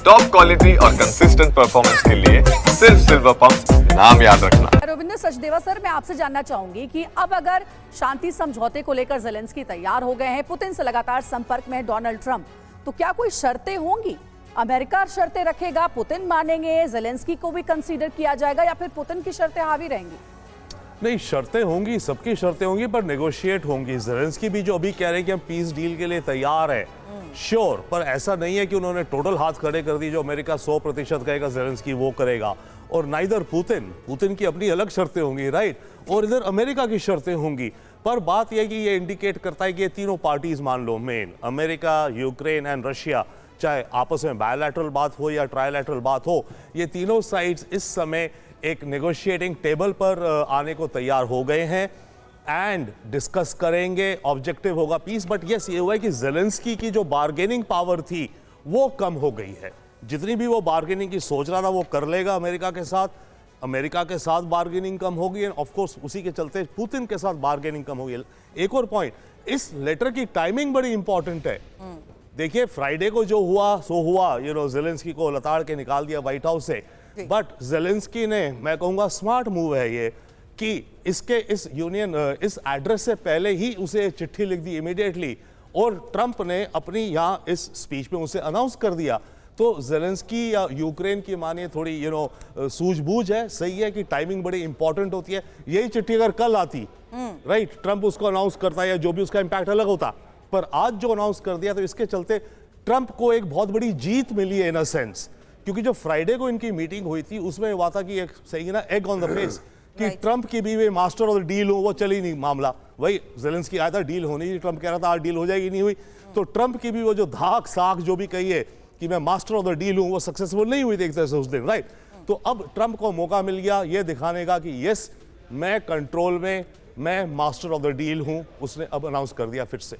Top quality और consistent performance के लिए सिर्फ सिल्वर पंप नाम याद रखना। रविंद्र सचदेवा सर, मैं आपसे जानना चाहूंगी कि अब अगर शांति समझौते को लेकर ज़ेलेंस्की तैयार हो गए हैं, पुतिन से लगातार संपर्क में है डोनाल्ड ट्रंप, तो क्या कोई शर्तें होंगी? अमेरिका शर्तें रखेगा, पुतिन मानेंगे, ज़ेलेंस्की को भी कंसीडर किया जाएगा, या फिर पुतिन की शर्तें हावी रहेंगी? नहीं, शर्तें होंगी, सबकी शर्तें होंगी, पर नेगोशिएट होंगी। ज़ेलेंस्की भी जो अभी कह रहे हैं कि हम पीस डील के लिए तैयार है, श्योर, पर ऐसा नहीं है कि उन्होंने टोटल हाथ खड़े कर दिए। जो अमेरिका 100% कहेगा ज़ेलेंस्की वो करेगा, और नाइदर पुतिन की अपनी अलग शर्तें होंगी, राइट, और इधर अमेरिका की शर्तें होंगी। पर बात यह कि ये इंडिकेट करता है कि ये तीनों पार्टीज, मान लो main America, Ukraine and Russia, चाहे आपस में बायलैटरल बात हो या ट्रायलैटरल बात हो, ये तीनों साइड्स इस समय एक नेगोशिएटिंग टेबल पर आने को तैयार हो गए हैं एंड डिस्कस करेंगे। ऑब्जेक्टिव होगा पीस, बट यस, ये हुआ है कि ज़ेलेंस्की की जो बार्गेनिंग पावर थी वो कम हो गई है। जितनी भी वो बार्गेनिंग की सोच रहा था वो कर लेगा अमेरिका के साथ बार्गेनिंग कम होगी, एंड ऑफ कोर्स उसी के चलते पुतिन के साथ बार्गेनिंग कम होगी। एक और पॉइंट, इस लेटर की टाइमिंग बड़ी इंपॉर्टेंट है। देखिए, फ्राइडे को जो हुआ सो हुआ, ज़ेलेंस्की को लताड़ के निकाल दिया व्हाइट हाउस से, बट ज़ेलेंस्की ने, मैं कहूंगा स्मार्ट मूव है ये, कि इस एड्रेस से पहले ही उसे चिट्ठी लिख दी इमीडिएटली, और ट्रंप ने अपनी यहाँ इस स्पीच में उसे अनाउंस कर दिया। तो ज़ेलेंस्की या यूक्रेन की मानिए थोड़ी सूझबूझ है, सही है कि टाइमिंग बड़ी इंपॉर्टेंट होती है। यही चिट्ठी अगर कल आती, राइट, ट्रंप उसको अनाउंस करता या जो भी उसका इंपैक्ट अलग होता, पर आज जो अनाउंस कर दिया, तो इसके चलते ट्रंप को एक बहुत बड़ी जीत मिली है इन अ सेंस, क्योंकि जो फ्राइडे को इनकी मीटिंग हुई थी उसमें हुआ था कि एक सही ना एग ऑन द फेस कि ट्रंप की भी वे मास्टर ऑफ द डील हो, वो चली नहीं मामला। वही ज़ेलेंस्की आया था, डील होनी थी, ट्रंप कह रहा था आज डील हो जाएगी, नहीं हुई। तो ट्रंप की भी वो जो धाक साख जो भी कही है कि मैं मास्टर ऑफ द डील हूं, वो सक्सेसफुल नहीं हुई थी एक तरह से उस दिन, राइट। तो अब ट्रंप को मौका मिल गया ये दिखाने का कि यस, मैं कंट्रोल में, मैं मास्टर ऑफ द डील हूं, उसने अब अनाउंस कर दिया फिर से।